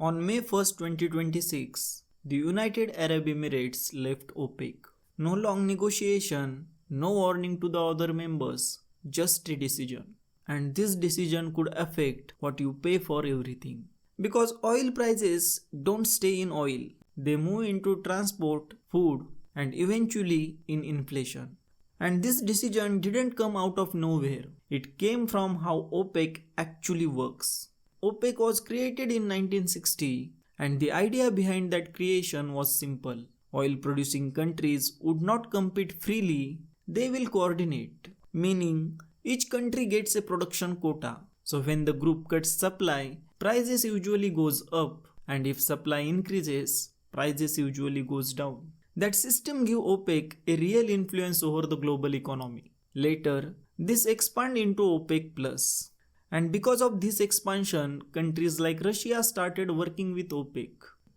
On May 1st, 2026, the United Arab Emirates left OPEC. No long negotiation, no warning to the other members, just a decision. And this decision could affect what you pay for everything. Because oil prices don't stay in oil, they move into transport, food, and eventually in inflation. And this decision didn't come out of nowhere. It came from how OPEC actually works. OPEC was created in 1960, and the idea behind that creation was simple. Oil producing countries would not compete freely, they will coordinate. Meaning, each country gets a production quota. So when the group cuts supply, prices usually goes up, and if supply increases, prices usually goes down. That system gave OPEC a real influence over the global economy. Later, this expanded into OPEC Plus. And because of this expansion, countries like Russia started working with OPEC.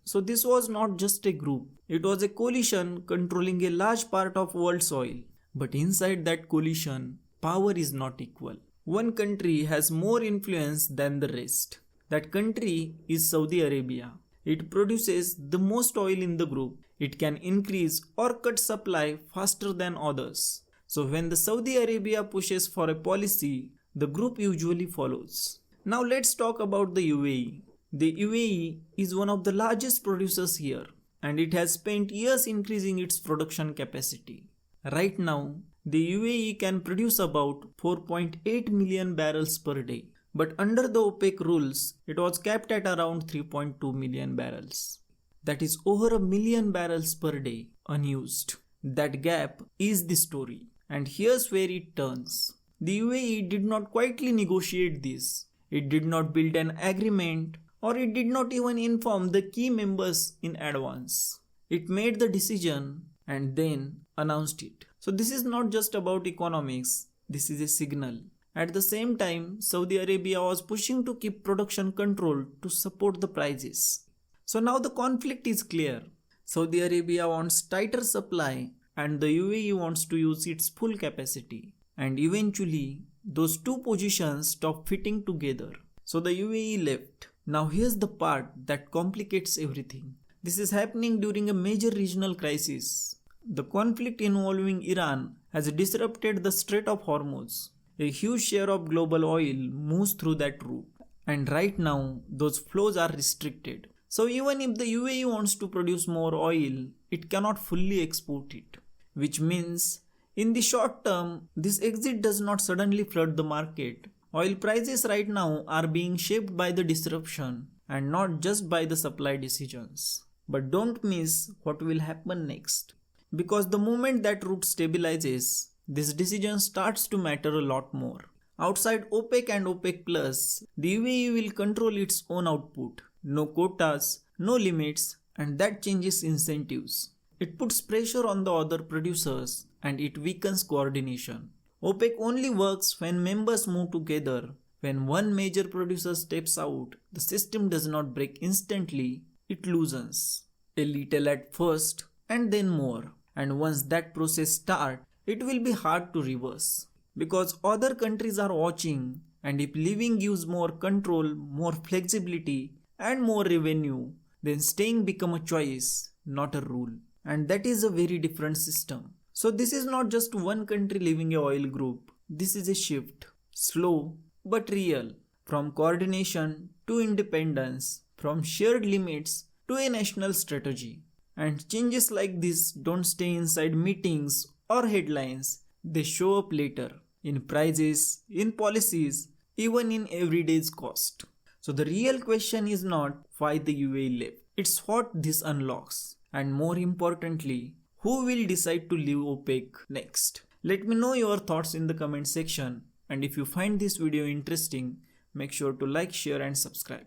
So this was not just a group, it was a coalition controlling a large part of world's oil. But inside that coalition, power is not equal. One country has more influence than the rest. That country is Saudi Arabia. It produces the most oil in the group. It can increase or cut supply faster than others. So when the Saudi Arabia pushes for a policy, the group usually follows. Now let's talk about the UAE. The UAE is one of the largest producers here, and it has spent years increasing its production capacity. Right now, the UAE can produce about 4.8 million barrels per day. But under the OPEC rules, it was capped at around 3.2 million barrels. That is over a million barrels per day, unused. That gap is the story. And here's where it turns. The UAE did not quietly negotiate this. It did not build an agreement, or it did not even inform the key members in advance. It made the decision and then announced it. So this is not just about economics, this is a signal. At the same time, Saudi Arabia was pushing to keep production controlled to support the prices. So now the conflict is clear. Saudi Arabia wants tighter supply and the UAE wants to use its full capacity. And eventually, those two positions stop fitting together. So the UAE left. Now here's the part that complicates everything. This is happening during a major regional crisis. The conflict involving Iran has disrupted the Strait of Hormuz. A huge share of global oil moves through that route. And right now, those flows are restricted. So even if the UAE wants to produce more oil, it cannot fully export it. Which means, in the short term, this exit does not suddenly flood the market. Oil prices right now are being shaped by the disruption and not just by the supply decisions. But don't miss what will happen next. Because the moment that route stabilizes, this decision starts to matter a lot more. Outside OPEC and OPEC Plus, the UAE will control its own output. No quotas, no limits, and that changes incentives. It puts pressure on the other producers and it weakens coordination. OPEC only works when members move together. When one major producer steps out, the system does not break instantly, it loosens. A little at first and then more. And once that process starts, it will be hard to reverse. Because other countries are watching, and if leaving gives more control, more flexibility, and more revenue, then staying becomes a choice, not a rule. And that is a very different system. So this is not just one country leaving a oil group. This is a shift. Slow but real. From coordination to independence. From shared limits to a national strategy. And changes like this don't stay inside meetings or headlines. They show up later. In prices, in policies, even in everyday's cost. So the real question is not why the UAE left. It's what this unlocks. And more importantly, who will decide to leave OPEC next? Let me know your thoughts in the comment section. And if you find this video interesting, make sure to like, share and subscribe.